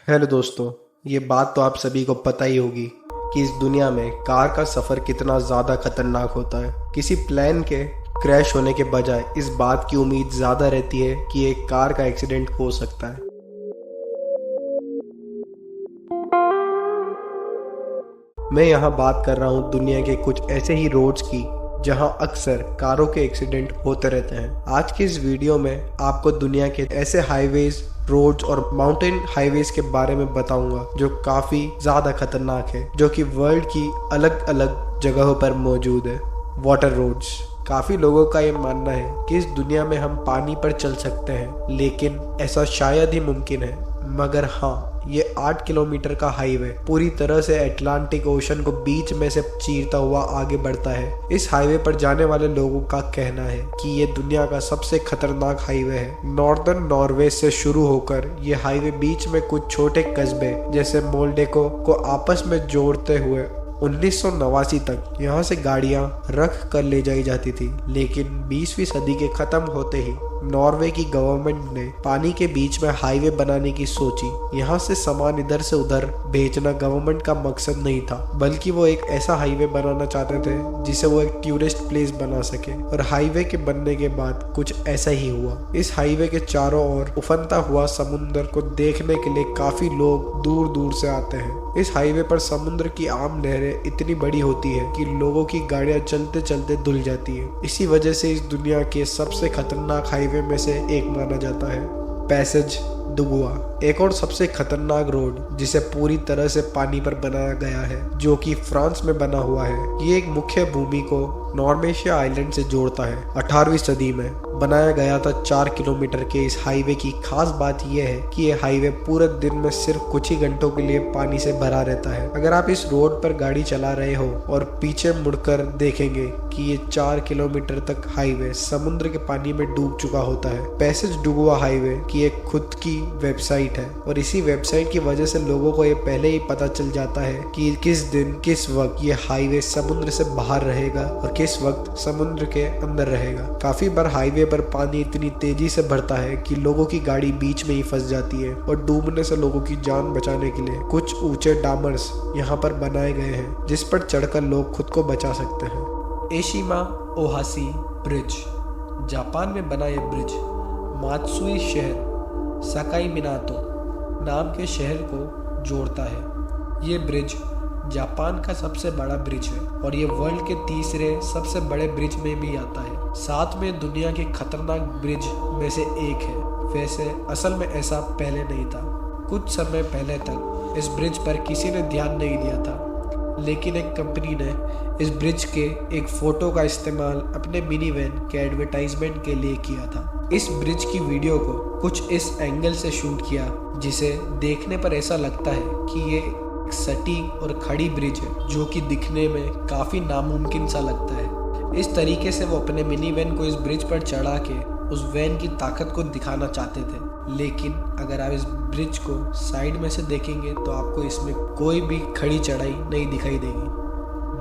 Hello दोस्तों। ये बात तो आप सभी को पता ही होगी कि इस दुनिया में कार का सफ़र कितना ज़्यादा खतरनाक होता है। किसी प्लेन के क्रैश होने के बजाय इस बात की उम्मीद ज़्यादा रहती है कि एक कार का एक्सीडेंट हो सकता है। मैं यहाँ बात कर रहा हूँ दुनिया के कुछ ऐसे ही रोड्स की जहाँ अक्सर कारों के एक्सीडेंट होते रहते हैं। आज की इस वीडियो में आपको दुनिया के ऐसे हाईवेज, रोड्स और माउंटेन हाईवेज के बारे में बताऊंगा जो काफ़ी ज़्यादा खतरनाक है, जो कि वर्ल्ड की अलग अलग जगहों पर मौजूद है। Water roads. काफ़ी लोगों का ये मानना है कि इस दुनिया में हम पानी पर चल सकते हैं, लेकिन ऐसा शायद ही मुमकिन है। मगर हाँ, ये 8 किलोमीटर का हाईवे पूरी तरह से अटलांटिक ओशन को बीच में से चीरता हुआ आगे बढ़ता है। इस हाईवे पर जाने वाले लोगों का कहना है कि ये दुनिया का सबसे खतरनाक हाईवे है। नॉर्दर्न नॉर्वे से शुरू होकर ये हाईवे बीच में कुछ छोटे कस्बे जैसे मोल्डेको को आपस में जोड़ते हुए 1989 तक यहाँ से गाड़ियाँ रख कर ले जाई जाती थी। लेकिन 20वीं सदी के खत्म होते ही नॉर्वे की गवर्नमेंट ने पानी के बीच में हाईवे बनाने की सोची। यहाँ से सामान इधर से उधर भेजना गवर्नमेंट का मकसद नहीं था, बल्कि वो एक ऐसा हाईवे बनाना चाहते थे जिसे वो एक टूरिस्ट प्लेस बना सके। और हाईवे के बनने के बाद कुछ ऐसा ही हुआ। इस हाईवे के चारों ओर उफनता हुआ समुद्र को देखने के लिए काफी लोग दूर दूर से आते हैं। इस हाईवे पर समुद्र की आम लहरें इतनी बड़ी होती है कि लोगों की गाड़ियां चलते चलते धुल जाती है। इसी वजह से इस दुनिया के सबसे खतरनाक हाईवे में से एक माना जाता है। पैसेज डुगुआ, एक और सबसे खतरनाक रोड जिसे पूरी तरह से पानी पर बनाया गया है, जो कि फ्रांस में बना हुआ है। ये एक मुख्य भूमि को नॉर्मेशिया आइलैंड से जोड़ता है। 18वीं सदी में बनाया गया था। 4 किलोमीटर के इस हाईवे की खास बात यह है कि ये हाईवे पूरे दिन में सिर्फ कुछ ही घंटों के लिए पानी से भरा रहता है। अगर आप इस रोड पर गाड़ी चला रहे हो और पीछे मुड़कर देखेंगे कि ये 4 किलोमीटर तक हाईवे समुद्र के पानी में डूब चुका होता है। पैसेज डुगुआ हाईवे की एक खुद की वेबसाइट है और इसी वेबसाइट की वजह से लोगों को ये पहले ही पता चल जाता है कि किस दिन किस वक्त ये हाईवे समुद्र से बाहर रहेगा और किस वक्त समुद्र के अंदर रहेगा। काफी बार हाईवे पर पानी इतनी तेजी से बढ़ता है कि लोगों की गाड़ी बीच में ही फंस जाती है और डूबने से लोगों की जान बचाने के लिए कुछ ऊंचे डामर्स यहाँ पर बनाए गए हैं जिस पर चढ़कर लोग खुद को बचा सकते हैं। एशिमा ओहाशी ब्रिज, जापान में बना यह ब्रिज मात्सुई शहर सकाई मिनातो नाम के शहर को जोड़ता है। ये ब्रिज जापान का सबसे बड़ा ब्रिज है और ये वर्ल्ड के तीसरे सबसे बड़े ब्रिज में भी आता है। साथ में दुनिया के खतरनाक ब्रिज में से एक है। वैसे असल में ऐसा पहले नहीं था। कुछ समय पहले तक इस ब्रिज पर किसी ने ध्यान नहीं दिया था, लेकिन एक कंपनी ने इस ब्रिज के एक फोटो का इस्तेमाल अपने मिनी वैन के एडवर्टाइजमेंट के लिए किया था। इस ब्रिज की वीडियो को कुछ इस एंगल से शूट किया जिसे देखने पर ऐसा लगता है कि ये एक सटीक और खड़ी ब्रिज है, जो कि दिखने में काफी नामुमकिन सा लगता है। इस तरीके से वो अपने मिनी वैन को इस ब्रिज पर चढ़ा के उस वैन की ताकत को दिखाना चाहते थे। लेकिन अगर आप इस ब्रिज को साइड में से देखेंगे तो आपको इसमें कोई भी खड़ी चढ़ाई नहीं दिखाई देगी।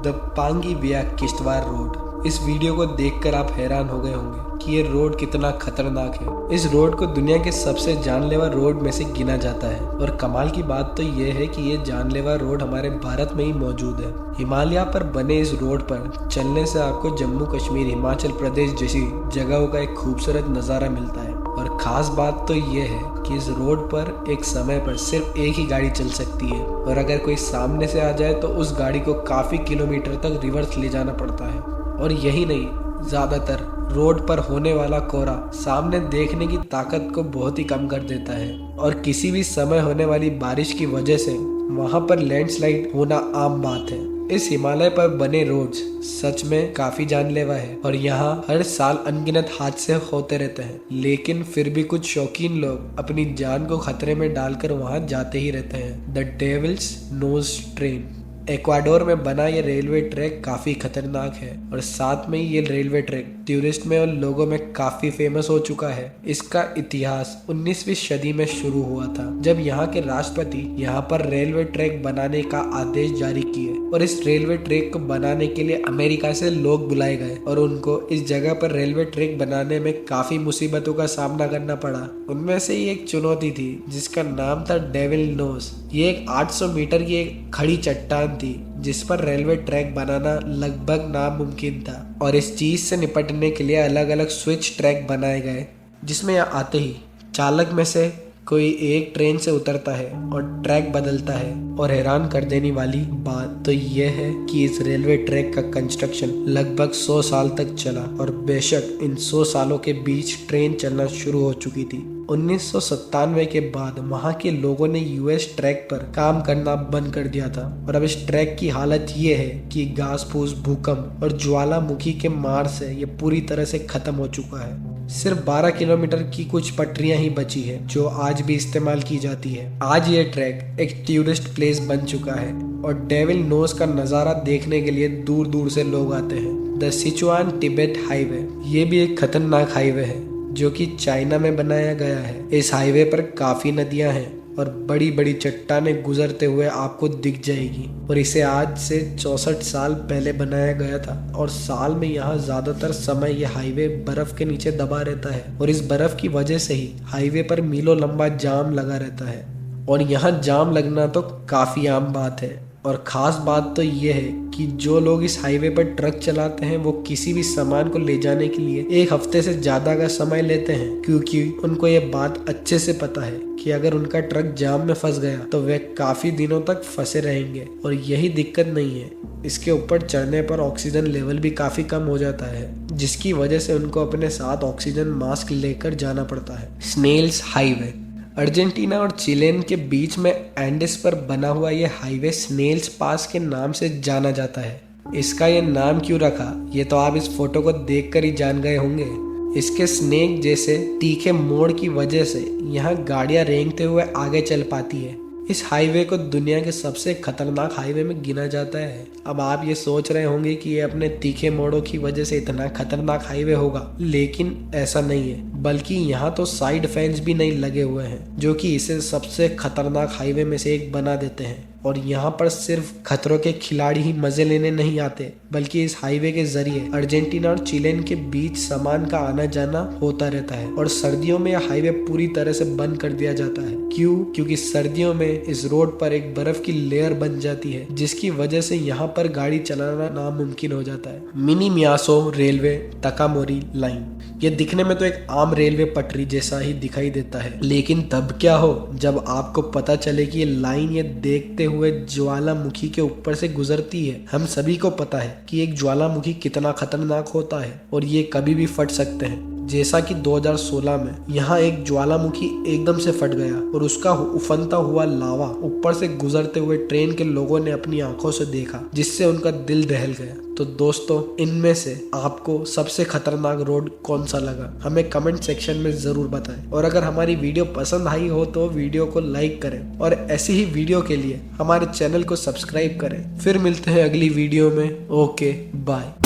द पांगी विया किश्तवाड़ रोड, इस वीडियो को देखकर आप हैरान हो गए होंगे कि ये रोड कितना खतरनाक है। इस रोड को दुनिया के सबसे जानलेवा रोड में से गिना जाता है और कमाल की बात तो ये है कि ये जानलेवा रोड हमारे भारत में ही मौजूद है। हिमालय पर बने इस रोड पर चलने से आपको जम्मू कश्मीर, हिमाचल प्रदेश जैसी जगहों का एक खूबसूरत नज़ारा मिलता है। और खास बात तो ये है कि इस रोड पर एक समय पर सिर्फ एक ही गाड़ी चल सकती है और अगर कोई सामने से आ जाए तो उस गाड़ी को काफ़ी किलोमीटर तक रिवर्स ले जाना पड़ता है। और यही नहीं, ज़्यादातर रोड पर होने वाला कोहरा सामने देखने की ताकत को बहुत ही कम कर देता है और किसी भी समय होने वाली बारिश की वजह से वहाँ पर लैंडस्लाइड होना आम बात है। इस हिमालय पर बने रोड्स सच में काफी जानलेवा है और यहाँ हर साल अनगिनत हादसे होते रहते हैं, लेकिन फिर भी कुछ शौकीन लोग अपनी जान को खतरे में डालकर वहाँ जाते ही रहते हैं। The Devil's Nose train, Ecuador में बना ये रेलवे ट्रैक काफी खतरनाक है और साथ में ये रेलवे ट्रैक टूरिस्ट में और लोगों में काफी फेमस हो चुका है। इसका इतिहास 19वीं सदी में शुरू हुआ था, जब यहाँ के राष्ट्रपति यहाँ पर रेलवे ट्रैक बनाने का आदेश जारी किए और इस रेलवे ट्रैक को बनाने के लिए अमेरिका से लोग बुलाए गए और उनको इस जगह पर रेलवे ट्रैक बनाने में काफी मुसीबतों का सामना करना पड़ा। उनमें से ही एक चुनौती थी जिसका नाम था डेविल नोज। ये एक 800 मीटर की एक खड़ी चट्टान थी जिस पर रेलवे ट्रैक बनाना लगभग नामुमकिन था और इस चीज से निपटने के लिए अलग अलग स्विच ट्रैक बनाए गए, जिसमें यहाँ आते ही चालक में से कोई एक ट्रेन से उतरता है और ट्रैक बदलता है। और हैरान कर देने वाली बात तो यह है कि इस रेलवे ट्रैक का कंस्ट्रक्शन लगभग 100 साल तक चला और बेशक इन 100 सालों के बीच ट्रेन चलना शुरू हो चुकी थी। 1997 के बाद वहाँ के लोगों ने यूएस ट्रैक पर काम करना बंद कर दिया था और अब इस ट्रैक की हालत ये है कि घास फूस, भूकंप और ज्वालामुखी के मार से ये पूरी तरह से खत्म हो चुका है। सिर्फ 12 किलोमीटर की कुछ पटरियां ही बची है जो आज भी इस्तेमाल की जाती है। आज ये ट्रैक एक टूरिस्ट प्लेस बन चुका है और डेविल नोज का नज़ारा देखने के लिए दूर दूर से लोग आते हैं। द सिचुआन तिब्बत हाईवे ये भी एक खतरनाक हाईवे है जो कि चाइना में बनाया गया है। इस हाईवे पर काफी नदियां हैं और बड़ी बड़ी चट्टानें गुजरते हुए आपको दिख जाएगी और इसे आज से 64 साल पहले बनाया गया था और साल में यहाँ ज्यादातर समय यह हाईवे बर्फ के नीचे दबा रहता है और इस बर्फ की वजह से ही हाईवे पर मीलों लंबा जाम लगा रहता है और यहाँ जाम लगना तो काफी आम बात है। और ख़ास बात तो ये है कि जो लोग इस हाईवे पर ट्रक चलाते हैं वो किसी भी सामान को ले जाने के लिए 1 हफ्ते से ज़्यादा का समय लेते हैं, क्योंकि उनको ये बात अच्छे से पता है कि अगर उनका ट्रक जाम में फंस गया तो वे काफ़ी दिनों तक फंसे रहेंगे। और यही दिक्कत नहीं है, इसके ऊपर चढ़ने पर ऑक्सीजन लेवल भी काफ़ी कम हो जाता है, जिसकी वजह से उनको अपने साथ ऑक्सीजन मास्क लेकर जाना पड़ता है। स्नेल्स हाईवे अर्जेंटीना और चिलेन के बीच में एंडेस पर बना हुआ यह हाईवे स्नेल्स पास के नाम से जाना जाता है। इसका ये नाम क्यों रखा ये तो आप इस फोटो को देखकर ही जान गए होंगे। इसके स्नेक जैसे तीखे मोड़ की वजह से यहाँ गाड़ियाँ रेंगते हुए आगे चल पाती है। इस हाईवे को दुनिया के सबसे खतरनाक हाईवे में गिना जाता है। अब आप ये सोच रहे होंगे कि ये अपने तीखे मोड़ों की वजह से इतना खतरनाक हाईवे होगा, लेकिन ऐसा नहीं है, बल्कि यहाँ तो साइड फेंस भी नहीं लगे हुए हैं जो कि इसे सबसे खतरनाक हाईवे में से एक बना देते हैं। और यहाँ पर सिर्फ खतरों के खिलाड़ी ही मजे लेने नहीं आते, बल्कि इस हाईवे के जरिए अर्जेंटीना और चिलेन के बीच सामान का आना जाना होता रहता है। और सर्दियों में यह हाईवे पूरी तरह से बंद कर दिया जाता है। क्यों? क्योंकि सर्दियों में इस रोड पर एक बर्फ की लेयर बन जाती है, जिसकी वजह से यहाँ पर गाड़ी चलाना नामुमकिन हो जाता है। मिनी मियासो रेलवे तकामोरी लाइन ये दिखने में तो एक आम रेलवे पटरी जैसा ही दिखाई देता है, लेकिन तब क्या हो जब आपको पता चले कि ये लाइन ये देखते हुए ज्वालामुखी के ऊपर से गुजरती है। हम सभी को पता है कि एक ज्वालामुखी कितना खतरनाक होता है और ये कभी भी फट सकते हैं। जैसा कि 2016 में यहाँ एक ज्वालामुखी एकदम से फट गया और उसका उफनता हुआ लावा ऊपर से गुजरते हुए ट्रेन के लोगों ने अपनी आंखों से देखा, जिससे उनका दिल दहल गया। तो दोस्तों, इनमें से आपको सबसे खतरनाक रोड कौन सा लगा हमें कमेंट सेक्शन में जरूर बताएं। और अगर हमारी वीडियो पसंद आई हो तो वीडियो को लाइक करें और ऐसी ही वीडियो के लिए हमारे चैनल को सब्सक्राइब करें। फिर मिलते हैं अगली वीडियो में। Okay, bye.